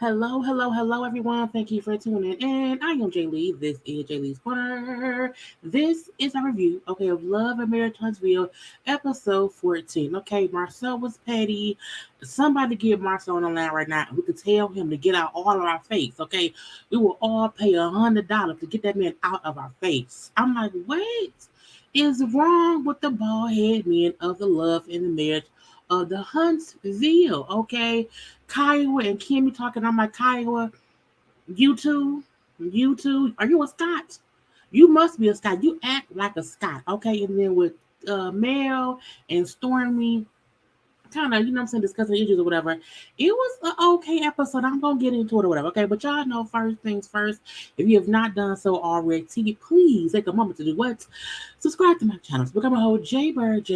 Hello, hello, hello, everyone. Thank you for tuning in. I am Jaylee. This is JayLeesCorner. This is a review, of Love and Marriage Huntsville, episode 14. Marsau was petty. Somebody give Marsau on the line right now. We could tell him to get out all of our face, okay? We will all pay $100 to get that man out of our face. I'm like, what is wrong with the bald head men of the Love and the Marriage of the Huntsville, okay? Kiuwha and Kimmi talking. I'm like, Kiuwha, you two, are you a Scot? You must be a Scot. You act like a Scot, okay? And then with Mel and Stormi, kind of, discussing issues or whatever. It was an okay episode. I'm gonna get into it or whatever, okay? But y'all know first things first. If you have not done so already, please take a moment to do what? Subscribe to my channel. Become a whole JayBird,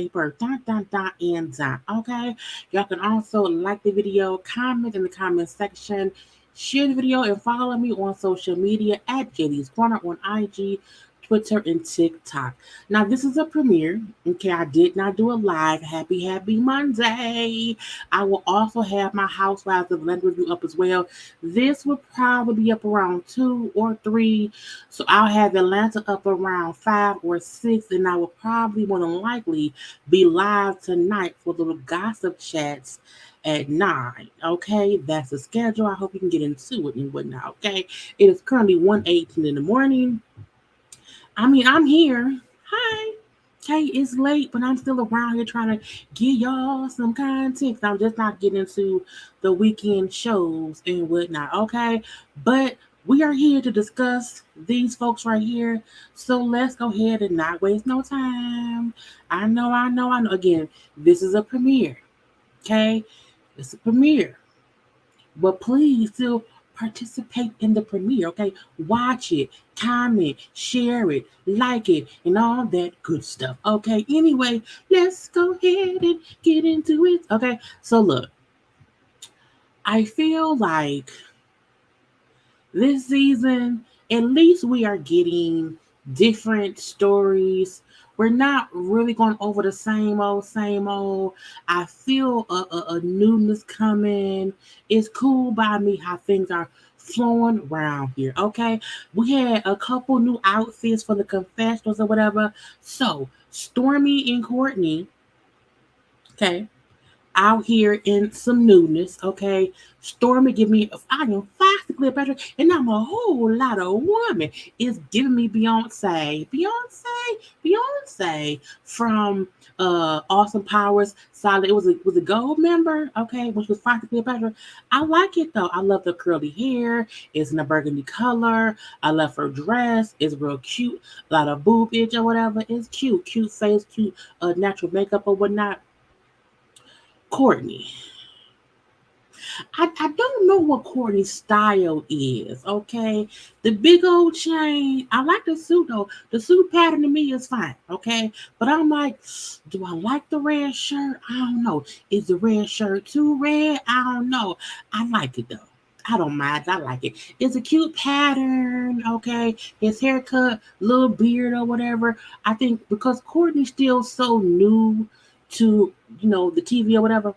and okay? Y'all can also like the video, comment in the comment section, share the video, and follow me on social media at JayLeesCorner on IG, Twitter, and TikTok. Now, this is a premiere. Okay, I did not do a live. Happy Monday. I will also have my Housewives of Atlanta review up as well. This will probably be up around 2 or 3. So I'll have Atlanta up around 5 or 6. And I will probably more than likely be live tonight for little gossip chats at 9. Okay, that's the schedule. I hope you can get into it and whatnot. Okay, it is currently 1:18 in the morning. I'm here. Hi. Okay, it's late, but I'm still around here trying to give y'all some content. I'm just not getting into the weekend shows and whatnot, okay? But we are here to discuss these folks right here. So let's go ahead and not waste no time. I know. Again, this is a premiere, okay? It's a premiere. But please still participate in the premiere, okay? Watch it, comment, share it, like it, and all that good stuff, okay? Anyway, let's go ahead and get into it, okay? So, look, I feel like this season, at least we are getting different stories. We're not really going over the same old, same old. I feel a newness coming. It's cool by me how things are flowing around here. Okay, we had a couple new outfits for the confessionals or whatever. So Stormi and Courtney, okay, out here in some newness, okay? Stormi give me, I am fast to Cleopatra, and I'm a whole lot of woman. It's giving me Beyonce from Awesome Powers. Solid. It was a gold member, okay, which was fast to Cleopatra. I like it though. I love the curly hair. It's in a burgundy color. I love her dress. It's real cute. A lot of boobage or whatever. It's cute face, cute natural makeup or whatnot. Courtney. I don't know what Courtney's style is, okay? The big old chain, I like the suit though. The suit pattern to me is fine, okay? But I'm like, do I like the red shirt? I don't know. Is the red shirt too red? I don't know. I like it though. I don't mind. I like it. It's a cute pattern, okay? His haircut, little beard or whatever. I think because Courtney's still so new to, the TV or whatever,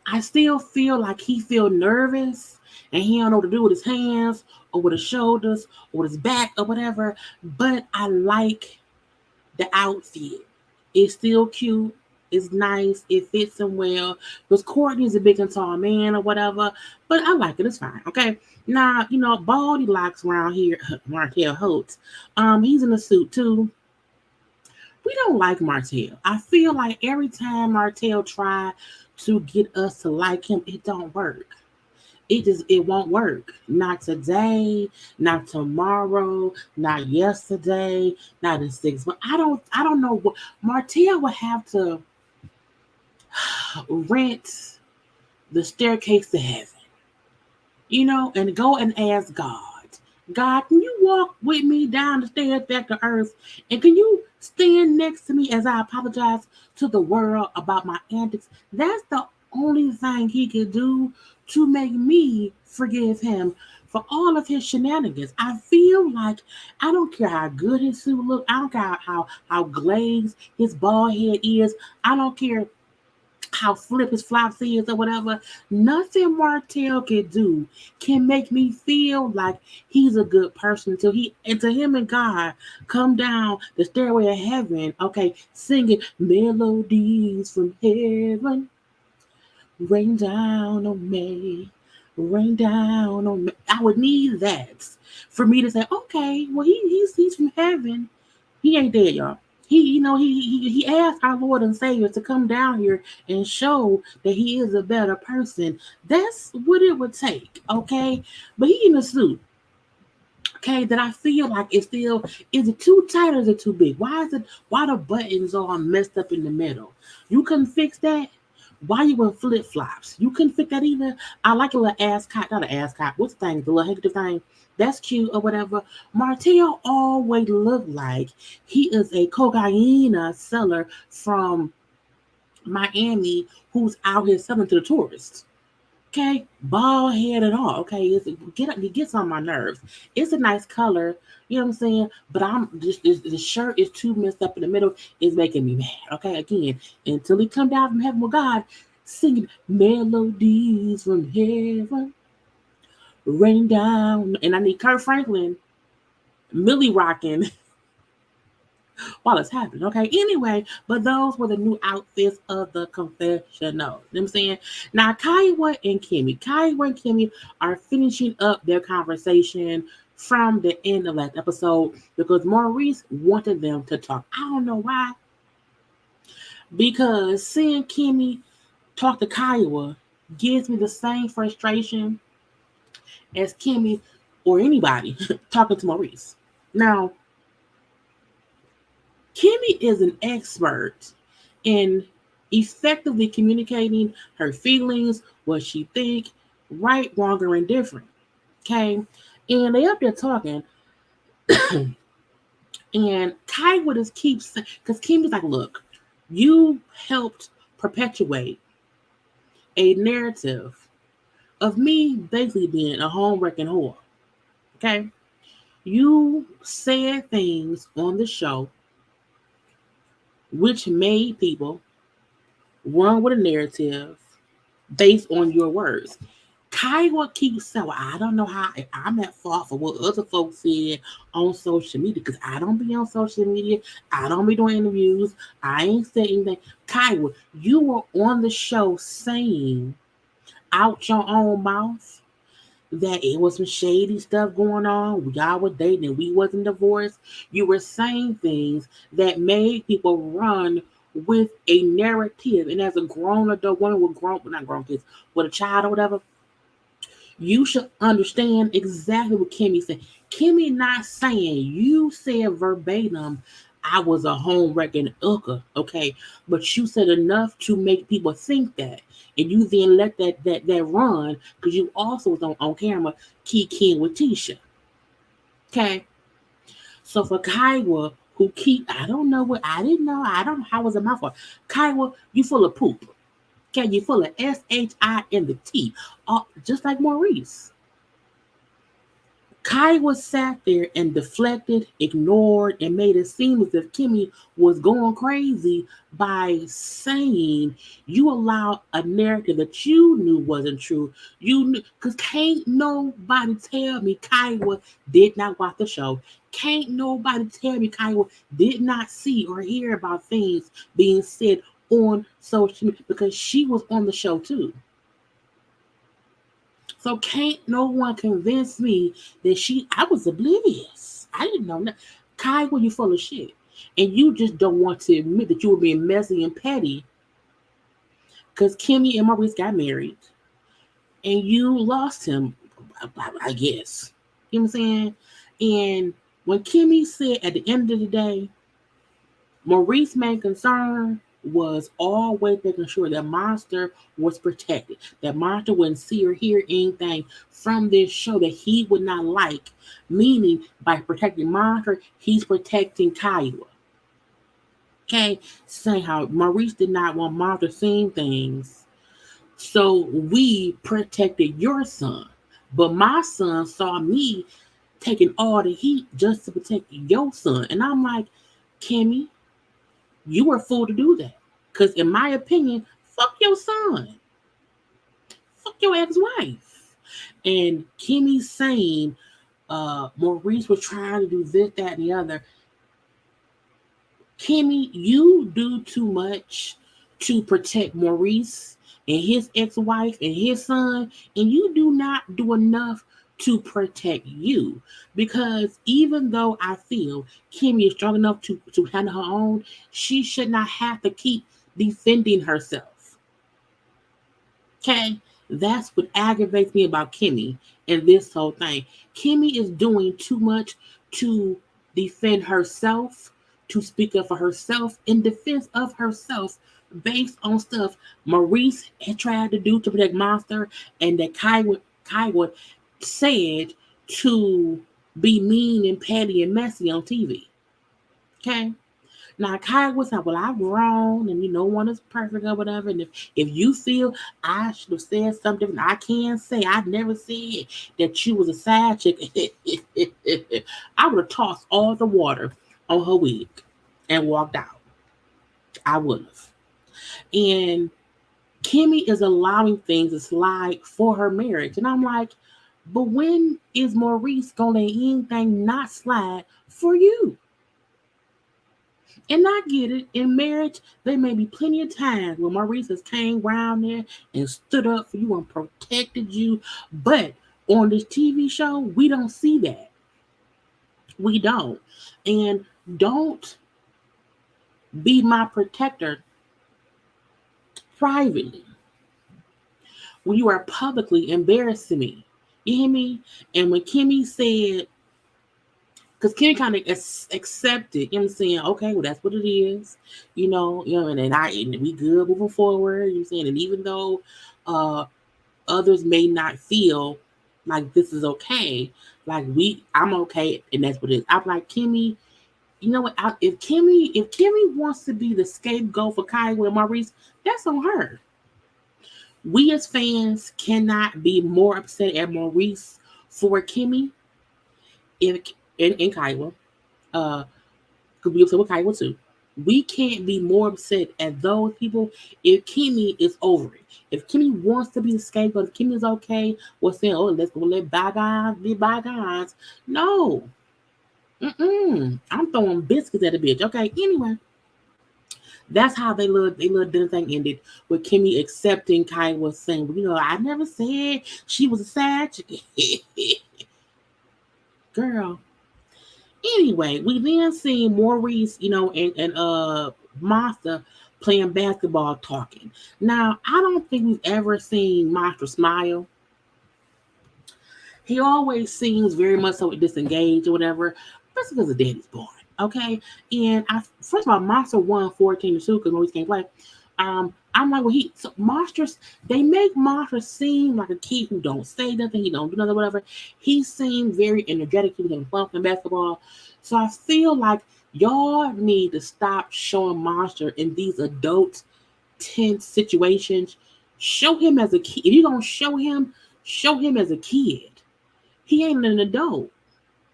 I still feel like he feel nervous and he don't know what to do with his hands or with his shoulders or with his back or whatever. But I like the outfit. It's still cute. It's nice. It fits him well. Because Courtney's a big and tall man or whatever. But I like it. It's fine. Okay. Now, Baldy locks around here, Martell Holtz. He's in a suit too. We don't like Martell. I feel like every time Martell try to get us to like him, it don't work. It won't work. Not today, not tomorrow, not yesterday, not in 6 months. I don't know what Martell would have to rent the staircase to heaven, and go and ask God. God, can you walk with me down the stairs back to earth? And can you stand next to me as I apologize to the world about my antics? That's the only thing he could do to make me forgive him for all of his shenanigans. I feel like I don't care how good his suit looks. I don't care how glazed his bald head is. I don't care how flip his flops is or whatever. Nothing Martell can do can make me feel like he's a good person until him and God come down the stairway of heaven, okay, singing melodies from heaven, rain down on me, rain down on me. I would need that for me to say, okay, well he's from heaven. He ain't dead, y'all. He asked our Lord and Savior to come down here and show that he is a better person. That's what it would take, okay? But he in a suit, okay, that I feel like it's still, is it too tight or is it too big? Why the buttons all messed up in the middle? You couldn't fix that? Why you in flip flops? You couldn't fix that either. I like a little ascot, not an ascot. What's the thing? The little handkerchief thing. That's cute or whatever. Martell always looked like he is a cocaine seller from Miami who's out here selling to the tourists. Okay, bald head and all. Okay, it gets on my nerves. It's a nice color, you know what I'm saying. But I'm just the shirt is too messed up in the middle. It's making me mad. Okay, again, until he come down from heaven with God, singing melodies from heaven, rain down, and I need Kurt Franklin, Millie rocking while it's happening. Okay, anyway, but those were the new outfits of the confessional. You know what I'm saying? Now, Kiuwha and Kimmi are finishing up their conversation from the end of last episode because Maurice wanted them to talk. I don't know why. Because seeing Kimmi talk to Kiuwha gives me the same frustration as Kimmi or anybody talking to Maurice. Now, Kimmi is an expert in effectively communicating her feelings, what she think, right, wrong, or indifferent. Okay, and they up there talking, and Kai would just keep saying, because Kimmi's like, look, you helped perpetuate a narrative of me basically being a home wrecking whore. Okay, you said things on the show which made people run with a narrative based on your words. Kiuwha keeps saying, well, I don't know how I'm at fault for what other folks said on social media because I don't be on social media. I don't be doing interviews. I ain't saying anything. Kiuwha, you were on the show saying out your own mouth that it was some shady stuff going on. Y'all were dating and we wasn't divorced. You were saying things that made people run with a narrative. And as a grown adult woman with not grown kids, with a child or whatever, you should understand exactly what Kimmi said. Kimmi not saying you said verbatim, I was a home wrecking hooker, okay? But you said enough to make people think that. And you then let that run because you also was on camera kicking with Tisha. Okay. So for Kiuwha, who I don't know what I didn't know, I don't know how was it my fault. Kiuwha, you full of poop. Okay, you full of SHI in the T. Just like Maurice. Kiuwha sat there and deflected, ignored, and made it seem as if Kimmi was going crazy by saying you allowed a narrative that you knew wasn't true. You knew, because can't nobody tell me Kiuwha did not watch the show. Can't nobody tell me Kiuwha did not see or hear about things being said on social media because she was on the show too. So can't no one convince me that I was oblivious. I didn't know that. Kiuwha, you full of shit. And you just don't want to admit that you were being messy and petty because Kimmi and Maurice got married and you lost him, I guess. You know what I'm saying? And when Kimmi said at the end of the day, Maurice's main concern was always making sure that Monster was protected. That Monster wouldn't see or hear anything from this show that he would not like. Meaning, by protecting Monster, he's protecting Kiuwha. Okay? Saying how Maurice did not want Monster seeing things. So we protected your son. But my son saw me taking all the heat just to protect your son. And I'm like, Kimmi, you were a fool to do that. Because in my opinion, Fuck your son. Fuck your ex-wife. And Kimmy saying Maurice was trying to do this, that, and the other. Kimmy, you do too much to protect Maurice and his ex-wife and his son, and you do not do enough to protect you. Because even though I feel Kimmy is strong enough to handle her own, she should not have to keep defending herself. Okay? That's what aggravates me about Kimmy and this whole thing. Kimmy is doing too much to defend herself, to speak up for herself in defense of herself based on stuff Maurice had tried to do to protect Monster and that Kiuwha said to be mean and petty and messy on TV. Okay? Now, Kiuwha said, well, I've grown and no one is perfect or whatever. And if you feel I should have said something different, I can say I never said that you was a side chick. I would have tossed all the water on her wig and walked out. I would have. And Kimmy is allowing things to slide for her marriage. And I'm like, but when is Maurice going to let anything not slide for you? And I get it. In marriage, there may be plenty of times when Maurice has came around there and stood up for you and protected you. But on this TV show, we don't see that. We don't. And don't be my protector privately when you are publicly embarrassing me. You hear me? And when Kimmy said, because Kimmy kind of accepted, you know what I'm saying? Okay, well, that's what it is. And we good moving forward, you know what I'm saying? And even though others may not feel like this is okay, like I'm okay, and that's what it is. I'm like, Kimmy, you know what? If Kimmy wants to be the scapegoat for Kiuwha and Maurice, that's on her. We as fans cannot be more upset at Maurice for Kimmy in Kiuwha. Could be upset with Kiuwha too. We can't be more upset at those people if Kimmy is over it. If Kimmy wants to be the scapegoat, if Kimmy is okay with saying, "Oh, let's go let bygones be bygones," no. I'm throwing biscuits at the bitch. Okay, anyway. That's how they little dinner thing ended with Kimmy accepting Kiuwha saying, well, I never said she was a side chick. Girl. Anyway, we then see Maurice, and Monster playing basketball talking. Now, I don't think we've ever seen Monster smile. He always seems very much so disengaged or whatever. That's because the daddy's born. Okay. And first of all, Monster won 14-2 because Maurice can't play. I'm like, well, Monsters, they make Monster seem like a kid who don't say nothing, he don't do nothing, whatever. He seemed very energetic, he was having fun playing basketball. So I feel like y'all need to stop showing Monster in these adult tense situations. Show him as a kid. If you're gonna show him as a kid. He ain't an adult.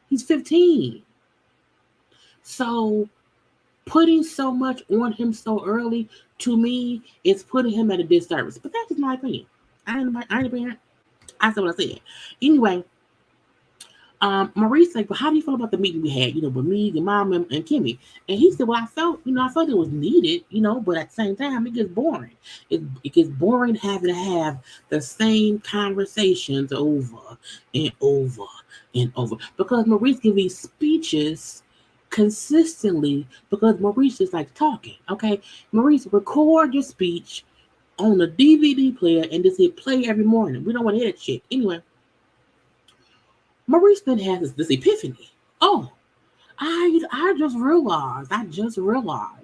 He's 15. So putting so much on him so early, to me, is putting him at a disservice. But that's just my opinion. I ain't a parent. I said what I said. Anyway, Maurice said, well, how do you feel about the meeting we had, with me, your mom, and Kimmy? And he said, well, I felt it was needed, but at the same time, it gets boring. It gets boring having to have the same conversations over and over and over. Because Maurice gives these speeches consistently because Maurice just likes talking, okay? Maurice, record your speech on a DVD player and just hit play every morning. We don't want to hear that shit. Anyway, Maurice then has this epiphany. Oh, I just realized,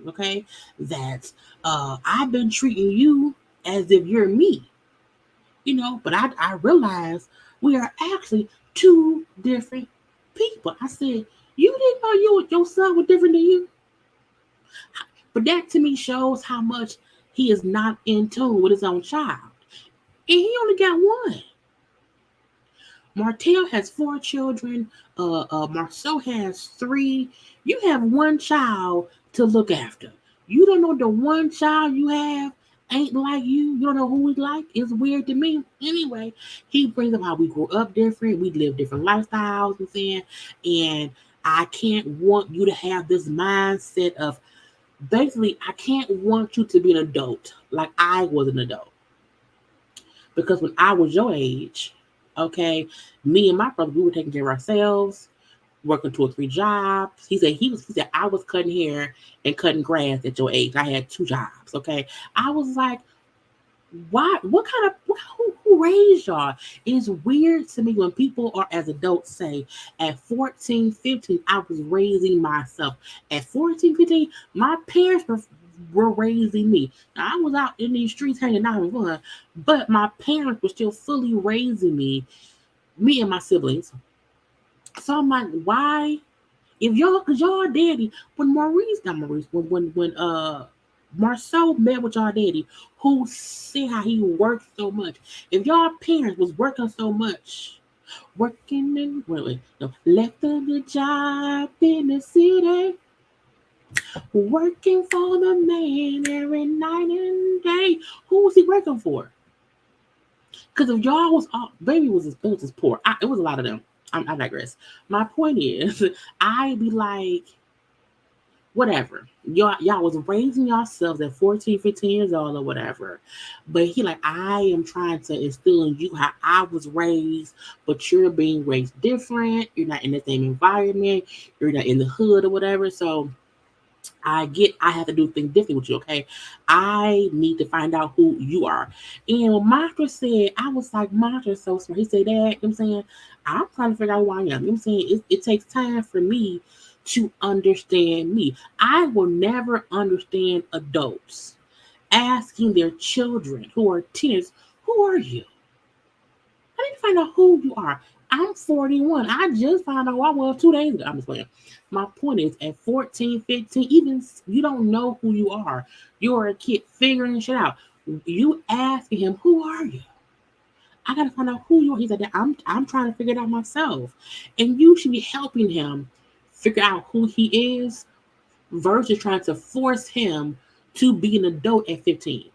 okay, that I've been treating you as if you're me, but I realized we are actually two different people. I said, you didn't know your son was different than you? But that to me shows how much he is not in tune with his own child. And he only got one. Martell has 4 children. Marsau has 3. You have one child to look after. You don't know the one child you have ain't like you. You don't know who we like. It's weird to me. Anyway, he brings up how we grew up different. We live different lifestyles and saying, and I can't want you to have this mindset of basically, I can't want you to be an adult like I was an adult. Because when I was your age, okay, me and my brother, we were taking care of ourselves, working 2 or 3 jobs. He said I was cutting hair and cutting grass at your age. I had 2 jobs. Okay. I was like, why? What kind of who raised y'all? It's weird to me when people are as adults say at 14, 15, I was raising myself. At 14, 15, my parents were raising me. Now, I was out in these streets hanging out with fun, but my parents were still fully raising me and my siblings. So I'm like, why? If y'all, cause y'all daddy, when Marsau met with y'all daddy, who said how he worked so much. If y'all parents was working so much, working in no, left a good job in the city, working for the man every night and day. Who was he working for? Because if y'all was all baby was just poor. It was a lot of them. I digress. My point is, I be like, whatever. Y'all was raising yourselves at 14, 15 years old or whatever. But he like, I am trying to instill in you how I was raised, but you're being raised different. You're not in the same environment. You're not in the hood or whatever. So I have to do things differently with you, okay? I need to find out who you are. And when Monster said, I was like, Monster's so smart. He said that, you know what I'm saying? I'm trying to figure out who I am. You know what I'm saying? It takes time for me to understand me. I will never understand adults asking their children who are teenagers, who are you? I need to find out who you are. I'm 41. I just found out who I was 2 days ago. I'm just playing. My point is, at 14, 15, even you don't know who you are. You're a kid figuring shit out. You asking him, who are you? I gotta find out who you are. He said, I'm trying to figure it out myself. And you should be helping him figure out who he is versus trying to force him to be an adult at 15.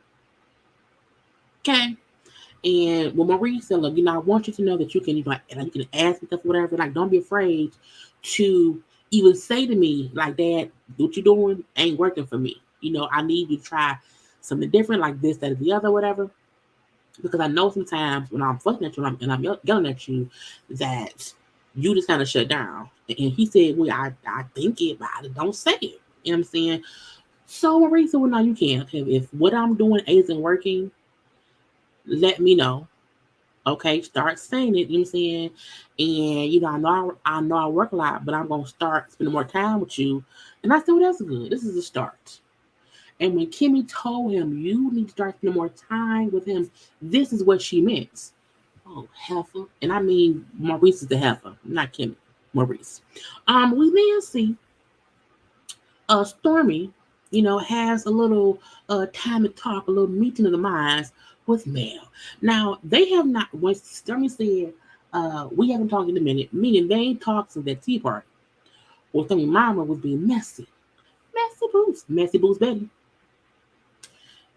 Okay? And when Marie said, look, I want you to know that you can, like, you can ask me stuff, whatever. Like, don't be afraid to even say to me, like, Dad, what you doing ain't working for me. I need you to try something different, like this, that, or the other, whatever. Because I know sometimes when I'm fucking at you and I'm yelling at you, that you just kind of shut down. And he said, well, I think it, but I don't say it. You know what I'm saying? So Marie said, well, no, you can't. Okay, if what I'm doing isn't working, let me know. Okay, start saying it, you know what I'm saying? And I know I work a lot, but I'm gonna start spending more time with you. And I said, well, that's good. This is a start. And when Kimmi told him you need to start spending more time with him, this is what she meant. Oh, heifer. And I mean Maurice is the heifer, not Kimmi. Maurice. We then see Stormi, has a little time to talk, a little meeting of the minds with Mel. Now, they have not, when Stormi said, we haven't talked in a minute, meaning they ain't talked since that tea party. Well, Stormi mama was being messy. Messy boots, Betty.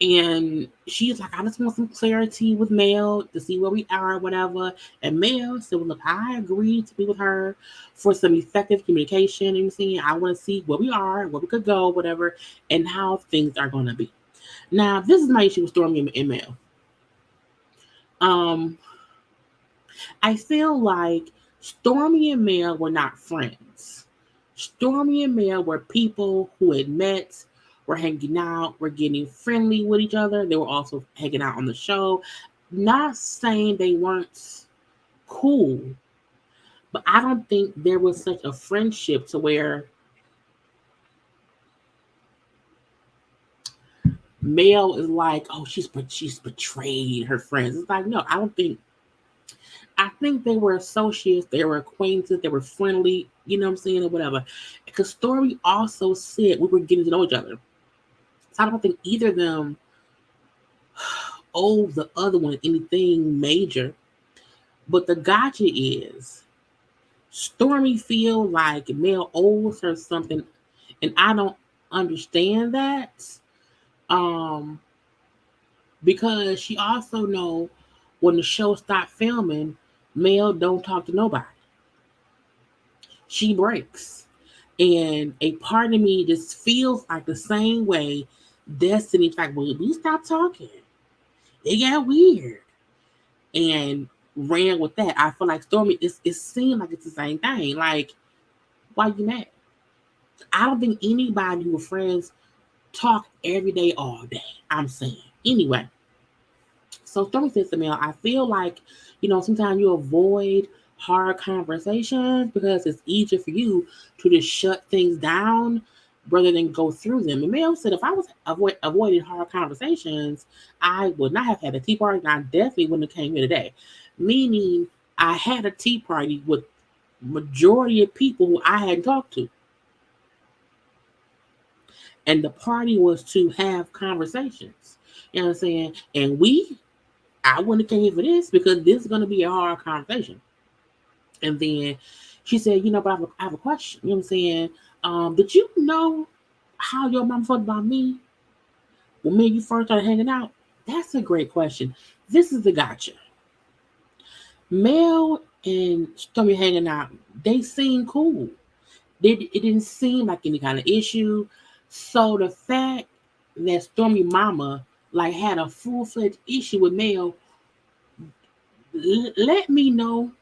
And she's like, I just want some clarity with Mel to see where we are, whatever. And Mel said, well, look, I agreed to be with her for some effective communication. You know what I'm saying? I want to see where we are, where we could go, whatever, and how things are going to be. Now, this is my issue with Stormi and Mel. I feel like Stormi and Mel were not friends. Stormi and Mel were people who had met, were hanging out, were getting friendly with each other. They were also hanging out on the show. Not saying they weren't cool, but I don't think there was such a friendship to where Mel is like, oh, she's betrayed her friends. It's like, no, I don't think. I think they were associates, they were acquaintances, they were friendly, you know what I'm saying, or whatever. Because Stormi also said we were getting to know each other. So I don't think either of them owe the other one anything major. But the gotcha is Stormi feel like Mel owes her something, and I don't understand that. Um, because she also know when the show stopped filming, Mel don't talk to nobody. She breaks. And a part of me just feels like the same way Destiny's like, well, we stopped talking. It got weird. And ran with that. I feel like Stormi, it seemed like it's the same thing. Like, why you mad? I don't think anybody who are friends talk every day, all day. I'm saying. Anyway, so Stormi says to me, I feel like, sometimes you avoid hard conversations because it's easier for you to just shut things down rather than go through them. And Mel said, if I was avoiding hard conversations, I would not have had a tea party, and I definitely wouldn't have came here today. Meaning, I had a tea party with majority of people who I hadn't talked to, and the party was to have conversations. You know what I'm saying? And I wouldn't have came here for this because this is going to be a hard conversation. And then she said, but I have a question. You know what I'm saying? Did you know how your mom felt about me when me and you first started hanging out? That's a great question. This is the gotcha. Mel and Stormi hanging out, they seem cool. It didn't seem like any kind of issue. So the fact that Stormi mama like had a full-fledged issue with Mel, let me know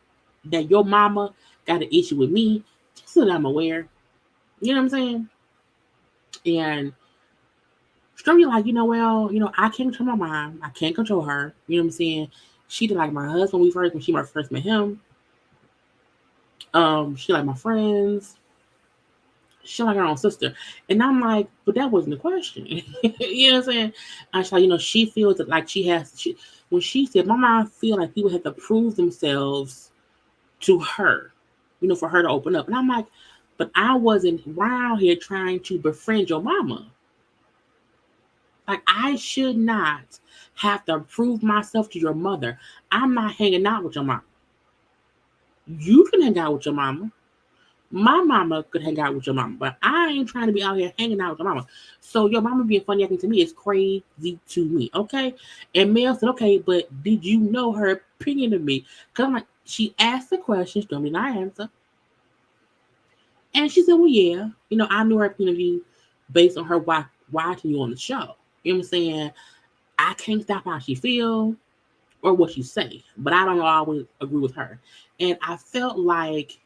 that your mama got an issue with me, just so that I'm aware. You know what I'm saying? And Stormy like, I can't control my mom. I can't control her. You know what I'm saying? She did like my husband when she first met him. She like my friends. She like her own sister. And I'm like, but that wasn't the question. You know what I'm saying? I she's like, she feels that like when she said my mom feel like people have to prove themselves to her, for her to open up. And I'm like, but I wasn't around here trying to befriend your mama. Like, I should not have to prove myself to your mother. I'm not hanging out with your mama. You can hang out with your mama. My mama could hang out with your mama, but I ain't trying to be out here hanging out with your mama. So your mama being funny acting to me is crazy to me, okay? And Mel said, okay, but did you know her opinion of me? Because I'm like, she asked the question, Stormy and I answer. And she said, well, yeah, I knew her opinion of you based on her watching you on the show. You know what I'm saying? I can't stop how she feel or what she say, but I don't always agree with her. And I felt like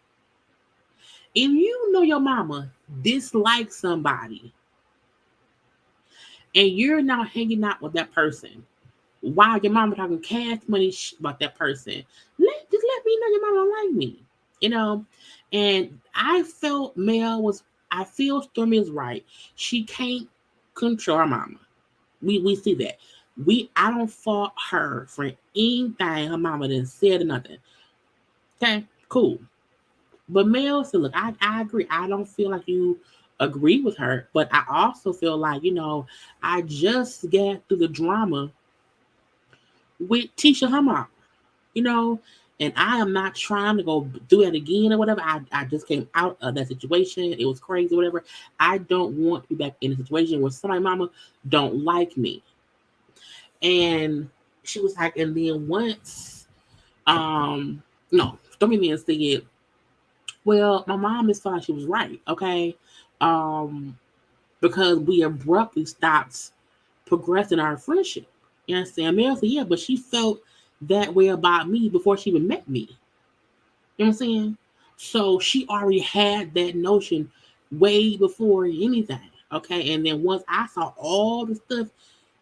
if you know your mama dislikes somebody and you're not hanging out with that person while your mama talking cash money about that person, just let me know your mama don't like me, you know. And I feel Stormy is right. She can't control her mama. We see that. I don't fault her for anything her mama didn't said or nothing. Okay, cool. But Mel said, look, I agree. I don't feel like you agree with her, but I also feel like, I just got through the drama with Tisha her mom, you know, and I am not trying to go do that again or whatever. I just came out of that situation. It was crazy, whatever. I don't want to be back in a situation where somebody mama don't like me. And she was like, and then once, no, Stormy then said, well, my mom is fine. She was right, okay? Um, because we abruptly stopped progressing our friendship. You understand? Mel said, yeah, but she felt that way about me before she even met me. You know what I'm saying? So she already had that notion way before anything. Okay. And then once I saw all the stuff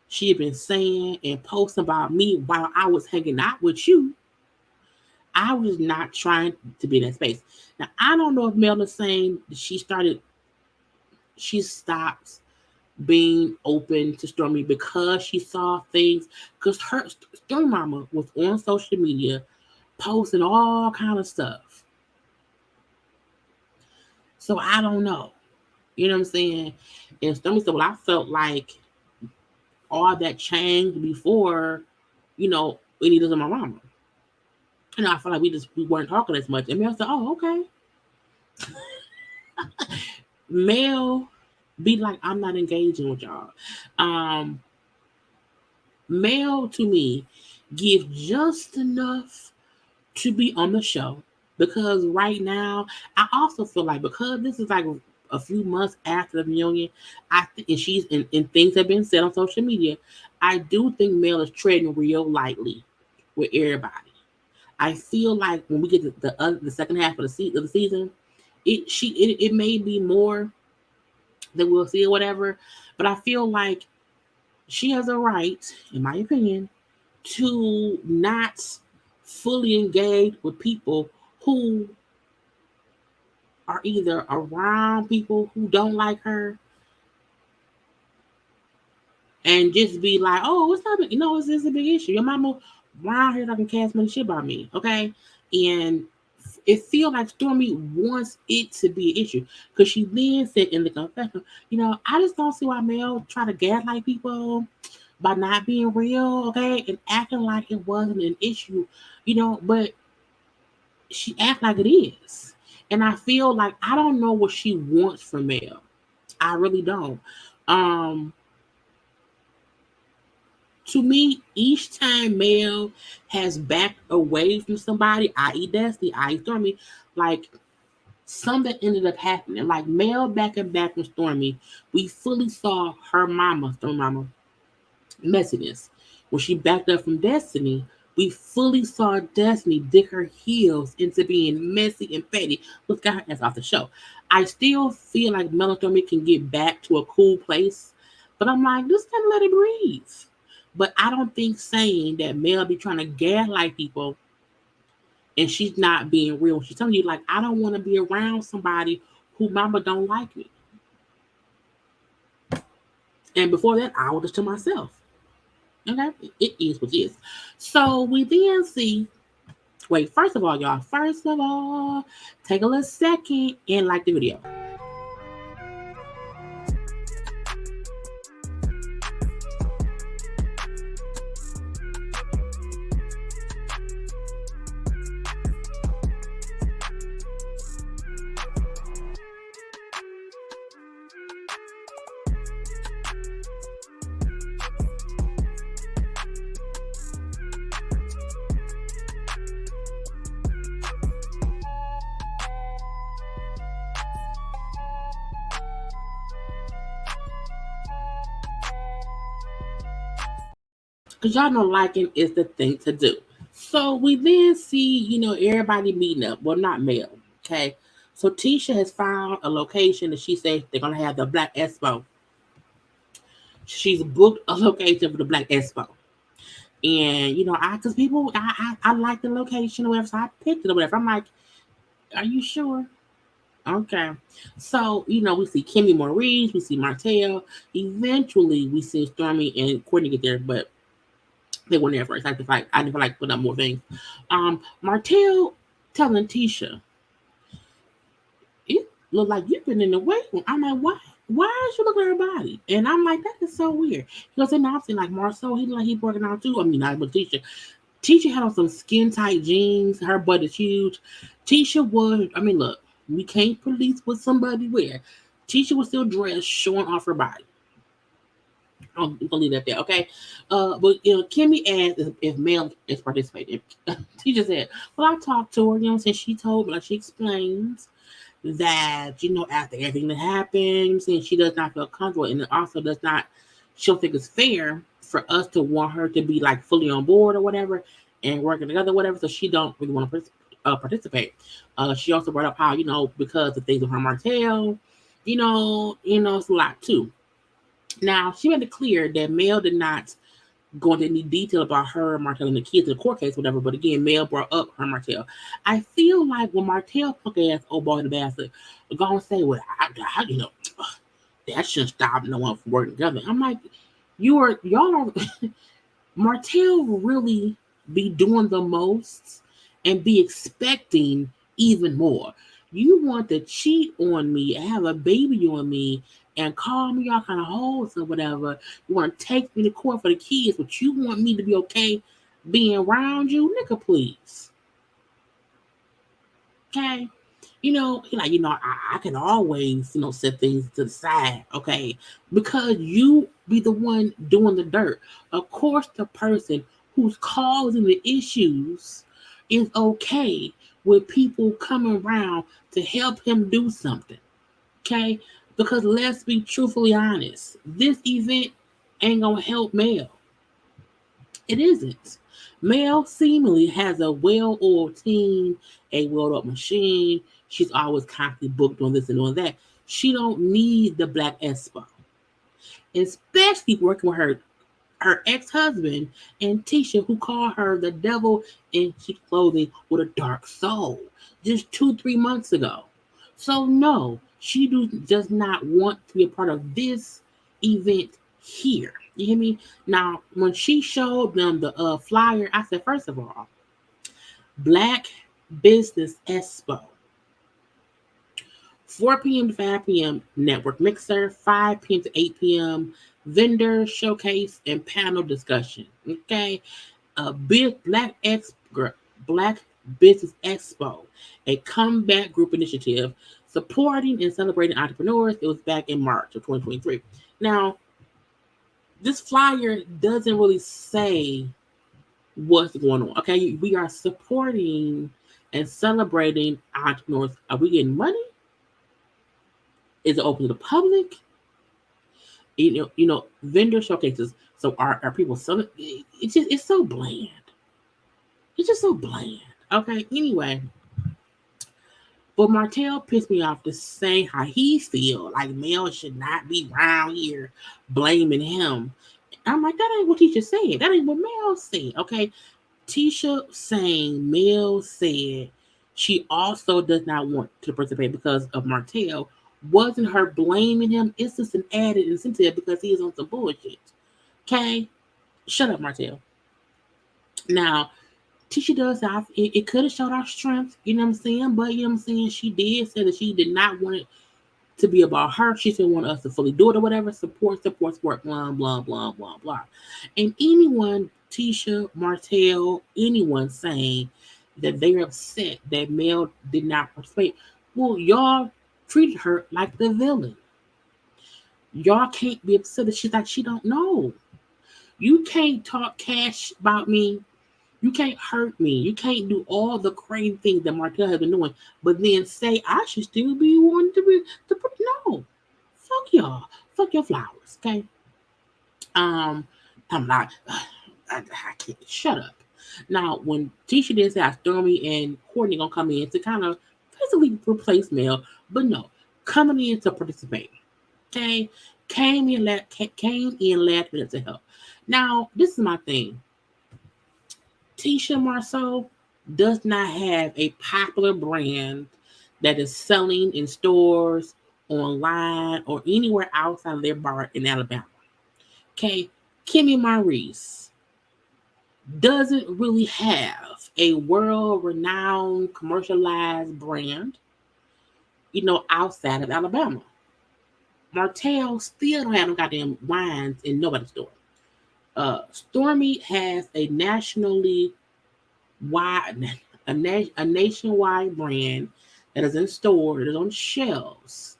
she had been saying and posting about me while I was hanging out with you, I was not trying to be in that space. Now I don't know if Mel is saying she stopped being open to Stormy because she saw things. Because her Stormy mama was on social media posting all kind of stuff. So I don't know. You know what I'm saying? And Stormy said, well, I felt like all that changed before, any of my mama. I felt like we weren't talking as much. And Mel said, oh, okay. Mel be like, I'm not engaging with y'all. Mel to me give just enough to be on the show because right now I also feel like because this is like a few months after the reunion, I think and she's and things have been said on social media. I do think Mel is treading real lightly with everybody. I feel like when we get to the second half of the season, it may be more that we'll see or whatever, but I feel like she has a right, in my opinion, to not fully engage with people who are either around people who don't like her and just be like, oh, it's not, it's this a big issue. Your mama around here talking cast money shit about me, okay? And it feels like Stormi wants it to be an issue because she then said in the confession, I just don't see why Mel try to gaslight people by not being real, okay, and acting like it wasn't an issue, but she act like it is. And I feel like I don't know what she wants from Mel. I really don't. Um, to me, each time Mel has backed away from somebody, i.e. Destiny, i.e. Stormi, like something ended up happening. Like Mel backing back from Stormi, we fully saw her mama, Stormi mama, messiness. When she backed up from Destiny, we fully saw Destiny dig her heels into being messy and petty, which got her ass off the show. I still feel like Mel and Stormi can get back to a cool place, but I'm like, just kind of let it breathe. But I don't think saying that Mel be trying to gaslight people and she's not being real. She's telling you, like, I don't want to be around somebody who mama don't like me. And before that, I was just to myself. Okay, it is what it is. So we then see. Wait, first of all, y'all. First of all, take a little second and like the video. Because y'all know liking is the thing to do. So we then see, everybody meeting up. Well, not Mel, okay? So Tisha has found a location that she says they're going to have the Black Expo. She's booked a location for the Black Expo. And, because people, I like the location or whatever, so I picked it or whatever. I'm like, are you sure? Okay. So, we see Kimmi Maurice, we see Martell. Eventually, we see Stormi and Courtney get there, but they weren't there first. I just like put up more things. Martell telling Tisha, it look like you've been in the weight room. I'm like, why? Why is she looking at her body? And I'm like, that is so weird. Because then I'm saying like Marsau, he working out too. I mean, not but Tisha. Tisha had on some skin tight jeans. Her butt is huge. Tisha was. I mean, look, we can't police what somebody wear. Tisha was still dressed, showing off her body. I'm gonna leave that there, okay? But Kimmi asked if Mel is participating. Tisha said, "Well, I talked to her. Since she told me, like she explains that after everything that happened, saying she does not feel comfortable, and it also does not. She don't think it's fair for us to want her to be like fully on board or whatever, and working together, whatever. So she don't really want to participate. She also brought up how because of things with her Martell, it's a lot too." Now, she made it clear that Mel did not go into any detail about her, Martell, and the kids in the court case, whatever. But again, Mel brought up her Martell. I feel like when Martell punk ass old boy in the bastard gonna say, "Well, that shouldn't stop no one from working together." I'm like, y'all don't. Martell really be doing the most and be expecting even more. You want to cheat on me, have a baby on me, and call me all kind of hoes or whatever. You want to take me to court for the kids, but you want me to be okay being around you? Nigga, please. Okay? I can always, set things to the side, okay? Because you be the one doing the dirt. Of course, the person who's causing the issues is okay with people coming around to help him do something, okay? Because let's be truthfully honest, this event ain't gonna help Mel. It isn't. Mel seemingly has a well-oiled team, a well-oiled machine. She's always constantly booked on this and on that. She don't need the Black Espo, especially working with her ex-husband and Tisha, who called her the devil in sheep's clothing with a dark soul just 2-3 months ago. So no, does not want to be a part of this event here. You hear me? Now, when she showed them the flyer, I said, first of all, Black Business Expo, 4 p.m. to 5 p.m. network mixer, 5 p.m. to 8 p.m. vendor showcase and panel discussion. Okay, a big Black Business Expo, a comeback group initiative supporting and celebrating entrepreneurs. It was back in March of 2023. Now, this flyer doesn't really say what's going on. Okay, we are supporting and celebrating entrepreneurs. Are we getting money? Is it open to the public? Vendor showcases. So are people selling? It's so bland. It's just so bland. Okay. Anyway, but Martell pissed me off to say how he feel like Mel should not be around here blaming him. I'm like, that ain't what Tisha said. That ain't what Mel said. Okay. Tisha saying Mel said she also does not want to participate because of Martell wasn't her blaming him. It's just an added incentive because he is on some bullshit. Okay? Shut up, Martell. Now, Tisha does have it could have showed our strength, you know what I'm saying? But you know what I'm saying, she did say that she did not want it to be about her. She didn't want us to fully do it or whatever. Support, blah, blah, blah, blah, blah. And anyone, Tisha, Martell, anyone saying that they're upset that Mel did not participate, well, y'all treated her like the villain. Y'all can't be upset that she's like she don't know. You can't talk cash about me. You can't hurt me. You can't do all the crazy things that Martell has been doing, but then say I should still be wanting to put no. Fuck y'all. Fuck your flowers. Okay. I'm not. I can't. Shut up. Now, when Tisha did say Stormi and Courtney gonna come in to kind of basically replace Mel, but no, coming in to participate. Okay, came in last minute to help. Now, this is my thing. Tisha Marsau does not have a popular brand that is selling in stores, online, or anywhere outside of their bar in Alabama. Okay, Kimmi Maurice doesn't really have a world-renowned commercialized brand, outside of Alabama. Martell still don't have no goddamn wines in nobody's store. Stormi has a a nationwide brand that is in stores, that is on shelves.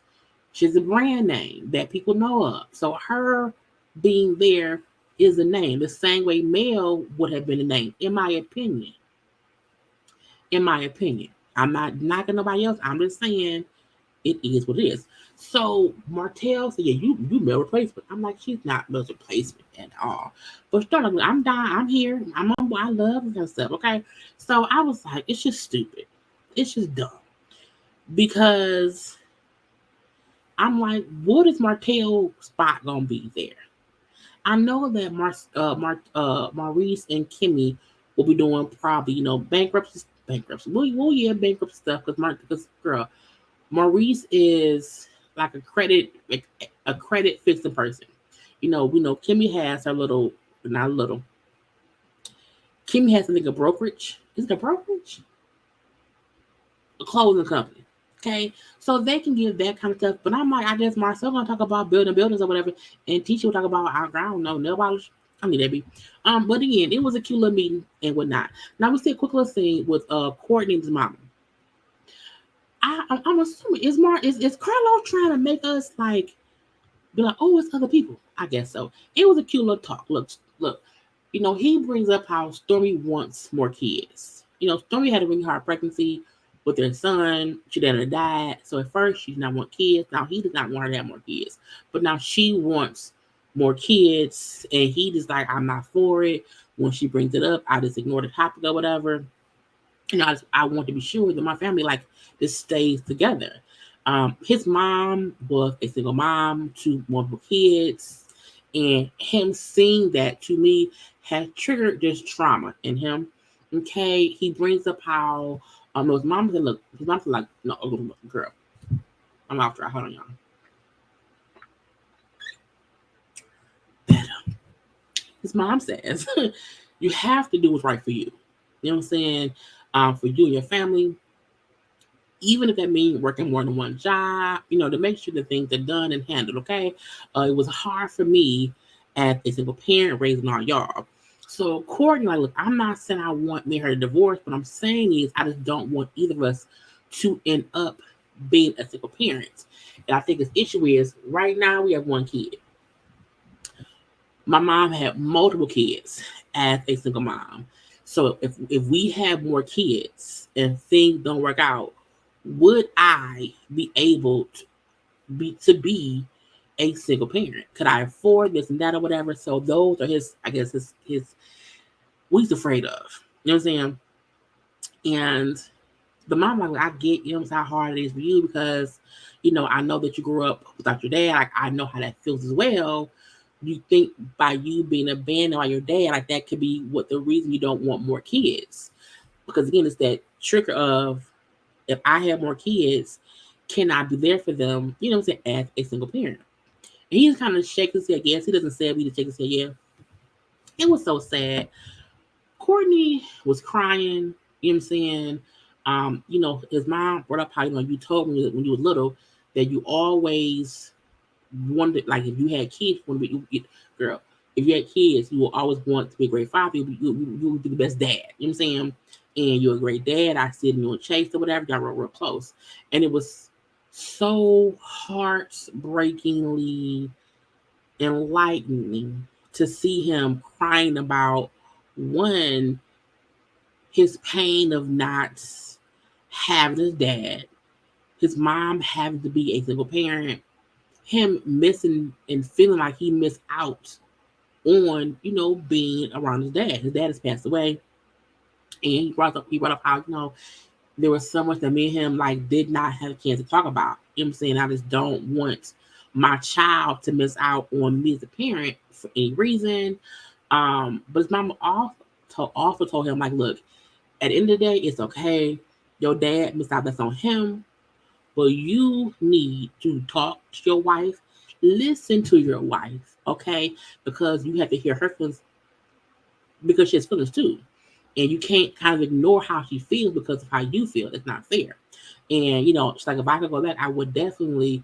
She's a brand name that people know of. So her being there is a name, the same way Mel would have been a name, in my opinion. In my opinion. I'm not knocking nobody else. I'm just saying it is what it is. So Martell said, "Yeah, you Mel replacement." I'm like, she's not Mel's replacement at all. But starting, I'm dying. I'm here. I'm on. I love and stuff. Okay, so I was like, it's just stupid. It's just dumb because I'm like, what is Martell's spot gonna be there? I know that Maurice and Kimmi will be doing probably bankruptcy. Well, yeah, bankruptcy stuff because girl, Maurice is like a credit fixing person. We know Kimmi has her little, not a little. Kimmi has a brokerage. Is it a brokerage? A clothing company. Okay, so they can give that kind of stuff. But I'm like, I guess Marsau gonna talk about building buildings or whatever, and Tisha will talk about I don't know nail polish. I mean that be. But again, it was a cute little meeting and whatnot. Now we see a quick little scene with Courtney's mom. I'm assuming is Carlos trying to make us like be like, oh, it's other people. I guess so. It was a cute little talk. Look. He brings up how Stormi wants more kids. Stormi had a really hard pregnancy with their son. She then died. So at first she did not want kids. Now he does not want her to have more kids. But now she wants more kids. And he just like, I'm not for it. When she brings it up, I just ignore the topic or whatever. I want to be sure that my family like this stays together. His mom was a single mom to multiple kids, and him seeing that to me has triggered this trauma in him. Okay, he brings up how his mom said, "Look, his mom said like, no, girl, I'm after. Hold on, y'all. His mom says, you have to do what's right for you. You know what I'm saying? For you and your family, even if that means working more than one job, to make sure that things are done and handled, okay? It was hard for me as a single parent raising all y'all. So Courtney, like, look, I'm not saying I want me and her to divorce, but I'm saying is I just don't want either of us to end up being a single parent. And I think his issue is right now we have one kid. My mom had multiple kids as a single mom. So if we have more kids and things don't work out, would I be able to be a single parent? Could I afford this and that or whatever? So those are his what he's afraid of. You know what I'm saying? And the mom like I get how hard it is for you because I know that you grew up without your dad. Like I know how that feels as well. You think by you being abandoned by your dad, like that could be what the reason you don't want more kids. Because again, it's that trigger of if I have more kids, can I be there for them? You know what I'm saying? As a single parent. And he's kind of shaking his head. Yes, he doesn't say it, but he just shakes his head. Yeah. It was so sad. Courtney was crying. You know what I'm saying? His mom brought up how, you told me that when you were little that you always wondered, like, if you had kids, girl, if you had kids, you will always want to be a great father. You would be the best dad. You know what I'm saying? And you're a great dad. I see it in you and Chase or whatever. Y'all were real close. And it was so heartbreakingly enlightening to see him crying about one, his pain of not having his dad, his mom having to be a single parent, him missing and feeling like he missed out on, being around his dad. His dad has passed away. And he brought up how, there was so much that me and him like did not have a chance to talk about. You know what I'm saying? I just don't want my child to miss out on me as a parent for any reason. But his mama also told him, like, look, at the end of the day, it's okay. Your dad missed out, that's on him. But you need to talk to your wife, listen to your wife, okay? Because you have to hear her feelings because she has feelings too. And you can't kind of ignore how she feels because of how you feel. It's not fair. And, it's like if I could go back, I would definitely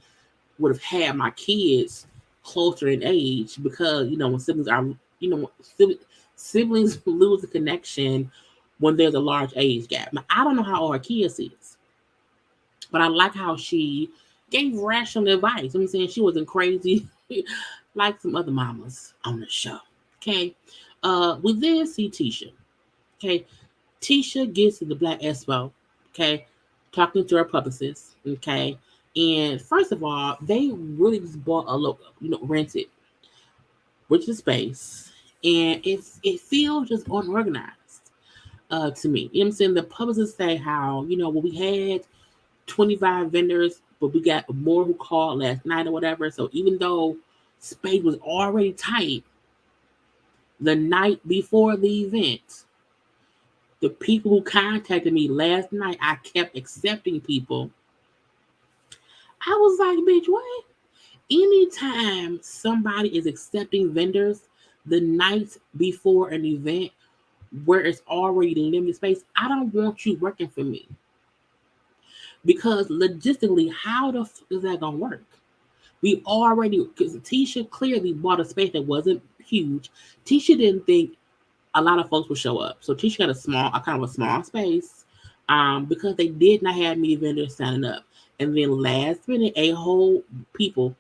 would have had my kids closer in age because, when siblings are, siblings lose the connection when there's a large age gap. Now, I don't know how old our kids is, but I like how she gave rational advice. You know what I'm saying? She wasn't crazy like some other mamas on the show. Okay. We then see Tisha. Okay. Tisha gets to the Black Expo. Okay. Talking to her publicist. Okay. And first of all, they really just bought a local, rented, which is space. And it feels just unorganized to me. You know what I'm saying? The publicists say how, we had 25 vendors, but we got more who called last night or whatever. So even though space was already tight the night before the event, the people who contacted me last night, I kept accepting people. I was like, bitch, what? Anytime somebody is accepting vendors the night before an event where it's already limited space, I don't want you working for me. Because logistically, how the fuck is that gonna work? We already, because Tisha clearly bought a space that wasn't huge. Tisha didn't think a lot of folks would show up. So Tisha got a kind of a small space. because they did not have many vendors signing up. And then last minute, a whole people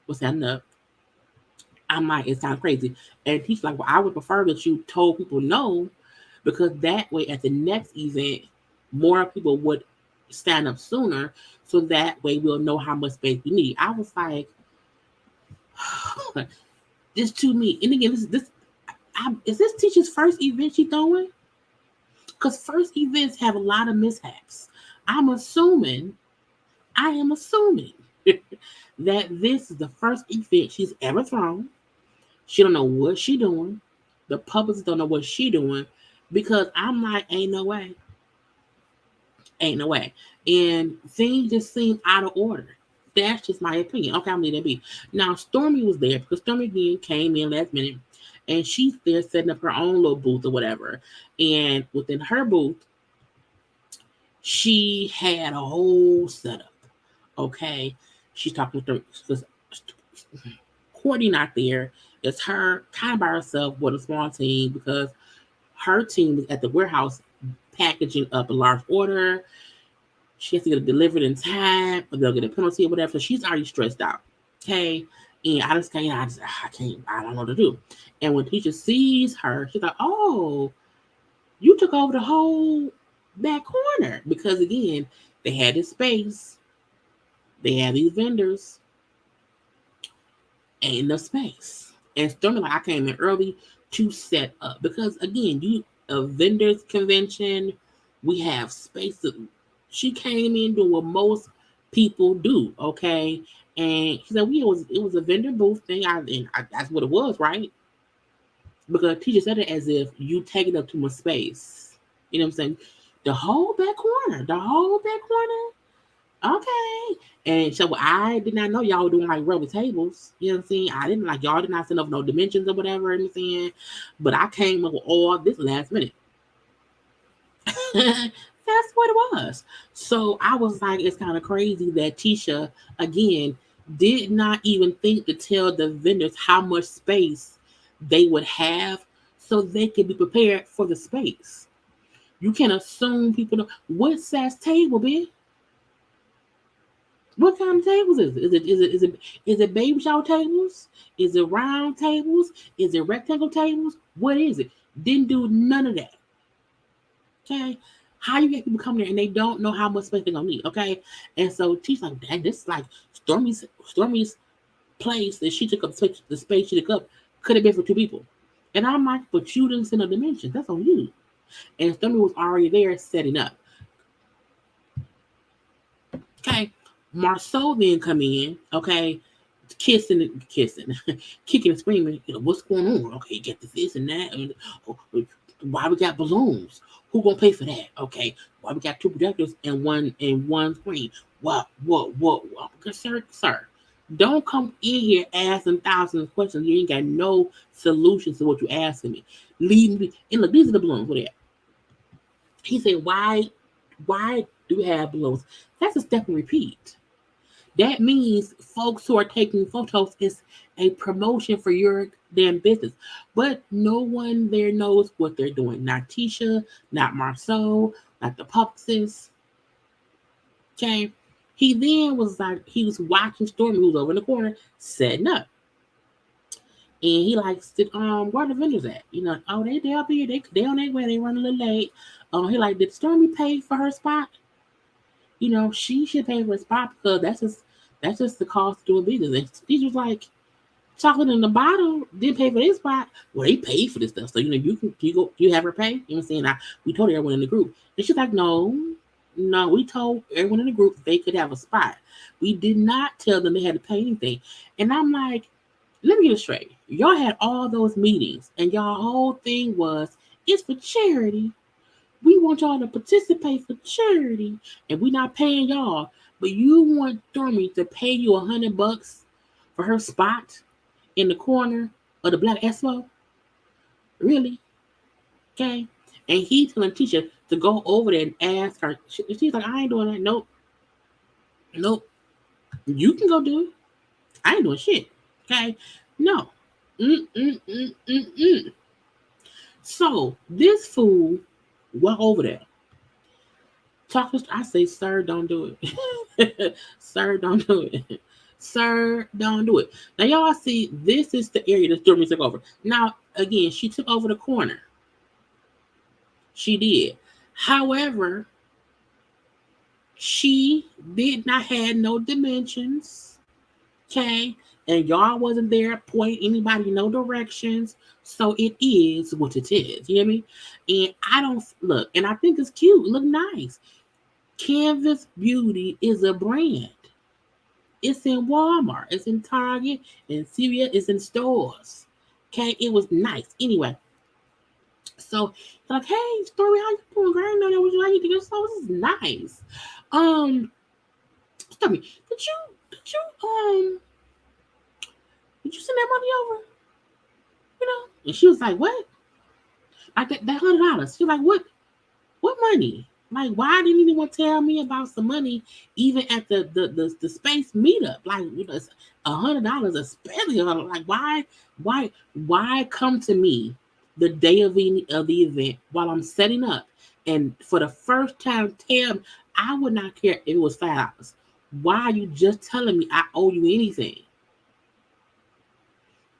was signing up. I'm like, it sounds crazy. And he's like, well, I would prefer that you told people no, because that way at the next event, more people would stand up sooner. So that way we'll know how much space we need. I was like, this to me. And again, is this teacher's first event she throwing? Because first events have a lot of mishaps. I'm assuming, I am assuming that this is the first event she's ever thrown. She don't know what she doing. The public don't know what she doing, because I'm like, ain't no way. Ain't no way. And things just seem out of order. That's just my opinion. Okay, I'm leaving it be. Now, Stormi was there because Stormi again came in last minute, and she's there setting up her own little booth or whatever. And within her booth, she had a whole setup. Okay, she's talking with because Courtney not there. It's her kind of by herself with a small team, because her team is at the warehouse packaging up a large order. She has to get it delivered in time, or they'll get a penalty or whatever. So she's already stressed out. Okay. And I just can't, I don't know what to do. And when teacher sees her, she's like, oh, you took over the whole back corner. Because again, they had this space, they had these vendors, ain't enough space. And Stormi like, I came in early to set up. Because again, a vendors convention, we have space. She came in doing what most people do, okay? And she said, it was a vendor booth thing. That's what it was, right? Because teacher said it as if you taking up too much space. You know what I'm saying? The whole back corner. Okay. And so I did not know y'all were doing like rubber tables. You know what I'm saying? I didn't like y'all did not send up no dimensions or whatever. You know what I'm saying? But I came up with all this last minute. That's what it was. So I was like, it's kind of crazy that Tisha, again, did not even think to tell the vendors how much space they would have so they could be prepared for the space. You can assume people know what size table, bitch. What kind of tables is it? Is it baby shower tables? Is it round tables? Is it rectangle tables? What is it? Didn't do none of that. Okay. How you get people come there and they don't know how much space they're gonna need, okay? And so she's like, dang, this is like Stormi's place that she took up the space she took up could have been for two people. And I'm like, but you didn't send no dimensions. That's on you. And Stormi was already there setting up. Okay. Marsau then come in, okay, kicking and screaming, what's going on? Okay, get this and that. And, why we got balloons? Who gonna pay for that? Okay, why we got two projectors and one screen? What? Sir, don't come in here asking thousands of questions. You ain't got no solutions to what you asking me. Leave me. And look, these are the balloons. What are they? He said, why do we have balloons? That's a step and repeat. That means folks who are taking photos is a promotion for your damn business. But no one there knows what they're doing. Not Tisha, not Marsau, not the publicist. Okay. He then was like, he was watching Stormi, who was over in the corner, setting up. And he like, where are the vendors at? Oh, they up here, they on their way, they run a little late. He like, did Stormi pay for her spot? She should pay for a spot, because that's just the cost of doing business. And he was like, chocolate in the bottle didn't pay for this spot. Well, they paid for this stuff. So, you have her pay? You know what I'm saying? We told everyone in the group. And she's like, no, we told everyone in the group they could have a spot. We did not tell them they had to pay anything. And I'm like, let me get it straight. Y'all had all those meetings, and y'all whole thing was, it's for charity. We want y'all to participate for charity, and we're not paying y'all. But you want Stormi to pay you $100 for her spot in the corner of the Black Expo? Really? Okay. And he telling Tisha to go over there and ask her. She's like, I ain't doing that. Nope. You can go do it. I ain't doing shit. Okay. No. So this fool went over there. talk to, I say, sir, don't do it. Sir, don't do it. Sir, don't do it. Now, y'all see, this is the area that Stormi took over. Now, again, she took over the corner. She did. However, she did not have no dimensions. Okay. And y'all wasn't there pointing anybody no directions. So it is what it is. You hear me? And I don't look, and I think it's cute. Look nice. Canvas Beauty is a brand. It's in Walmart. It's in Target. And Syria is in stores. Okay. It was nice. Anyway. So like, hey, Stormi, how you doing, girl? I know that was you. How you doing? So this is nice. Um, Stormi, did you send that money over? You know? And she was like, what? Like that $100. She was like, what money? Like, why didn't anyone tell me about some money even at the space meetup? Like, $100, especially like why come to me the day of the event while I'm setting up and for the first time tell me I would not care if it was $5. Why are you just telling me I owe you anything?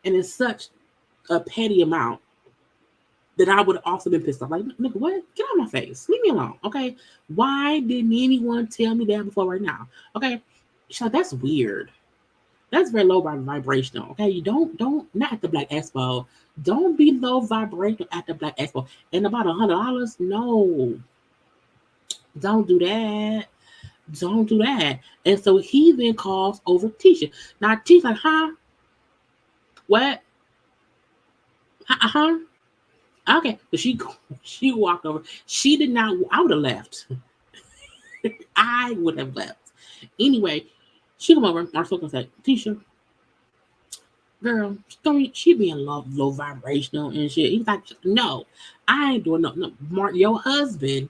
And it's such a petty amount that I would have also been pissed off. Like, nigga, what? Get out of my face. Leave me alone, okay? Why didn't anyone tell me that before right now? Okay? She's like, that's weird. That's very low vibrational, okay? You don't, not at the Black Expo. Don't be low vibrational at the Black Expo. And about $100, no. Don't do that. Don't do that. And so he then calls over Tisha. Now, Tisha's like, huh? What? Uh-huh. Okay, so she walked over. She did not. I would have left. I would have left. Anyway, she come over. Marsau can say, Tisha, girl, Stormi, she being low vibrational and shit. He's like, no, I ain't doing no. Mark, your husband,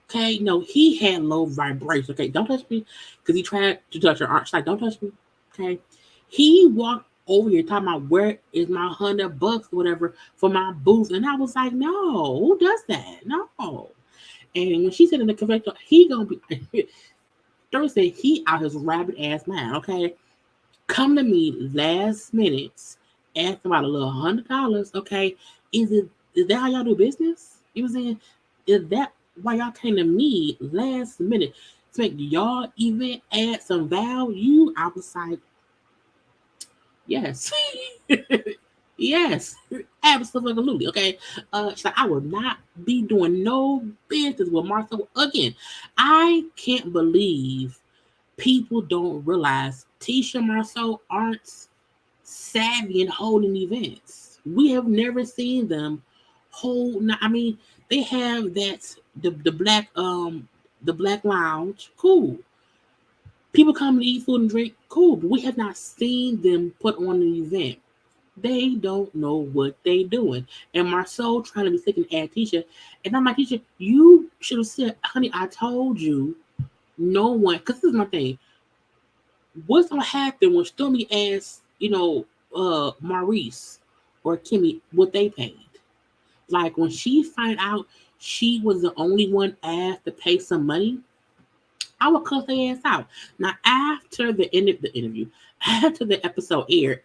okay? No, he had low vibration. Okay, don't touch me, because he tried to touch her arm. She's like, don't touch me. Okay, he walked over here talking about where is my $100 or whatever for my booth, and I was like, no, who does that? No. And when she said in the convention, he gonna be Thursday, he out his rabbit ass mind. Okay, come to me last minute, ask about a little $100. Okay, is that how y'all do business? You know what I'm saying? Is that why y'all came to me last minute to make y'all even add some value? I was like, yes. Yes, absolutely. Okay. She's like, I will not be doing no business with Marsau again. I can't believe people don't realize Tisha and Marsau aren't savvy in holding events. We have never seen them hold. I mean, they have that the black lounge, cool. People come to eat food and drink, cool. But we have not seen them put on an event. They don't know what they doing. And Marsau trying to be slick and add Tisha. And I'm like, Tisha, you should have said, honey, I told you no one, because this is my thing. What's gonna happen when Stormi asks, Maurice or Kimmi what they paid? Like when she find out she was the only one asked to pay some money, I would cuss their ass out. Now after the interview, after the episode aired,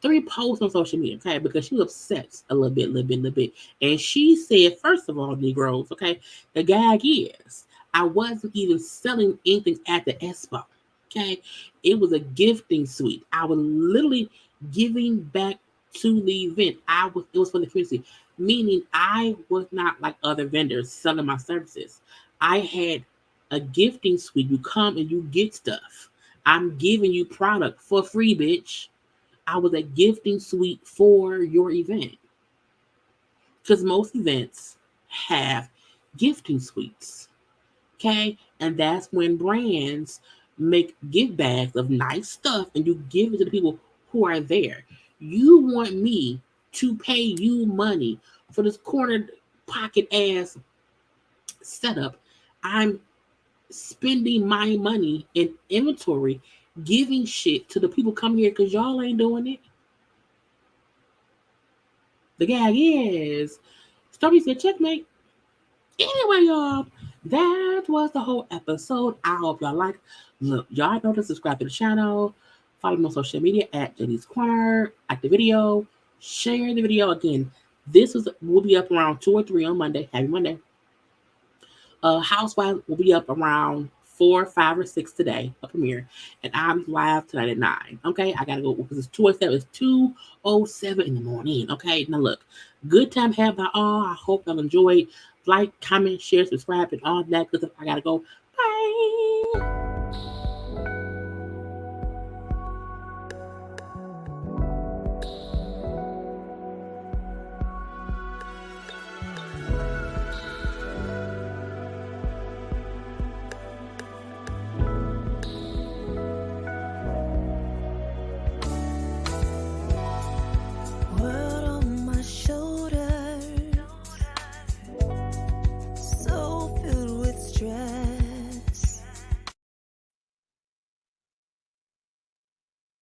3 posts on social media, okay, because she was upset a little bit. And she said, first of all, Negroes, okay, the gag is, I wasn't even selling anything at the expo, okay? It was a gifting suite. I was literally giving back to the event. It was for the community, meaning I was not like other vendors selling my services. I had a gifting suite. You come and you get stuff. I'm giving you product for free, bitch. I was a gifting suite for your event. Because most events have gifting suites. Okay? And that's when brands make gift bags of nice stuff and you give it to the people who are there. You want me to pay you money for this corner pocket ass setup. I'm spending my money in inventory, giving shit to the people come here because y'all ain't doing it. The gag is, Stormi said, checkmate. Anyway, y'all, that was the whole episode. I hope y'all like. Look, y'all know to subscribe to the channel. Follow me on social media at JayLeesCorner. Like the video. Share the video. Again, will be up around 2 or 3 on Monday. Happy Monday. Housewives will be up around 4, 5, or 6 today, a premiere, and I'll be live tonight at 9. Okay, I gotta go because it's 2:07. It's 2:07 in the morning. Okay, now look, good time have by all. I hope y'all enjoyed. Like, comment, share, subscribe, and all that. Because I gotta go. Bye.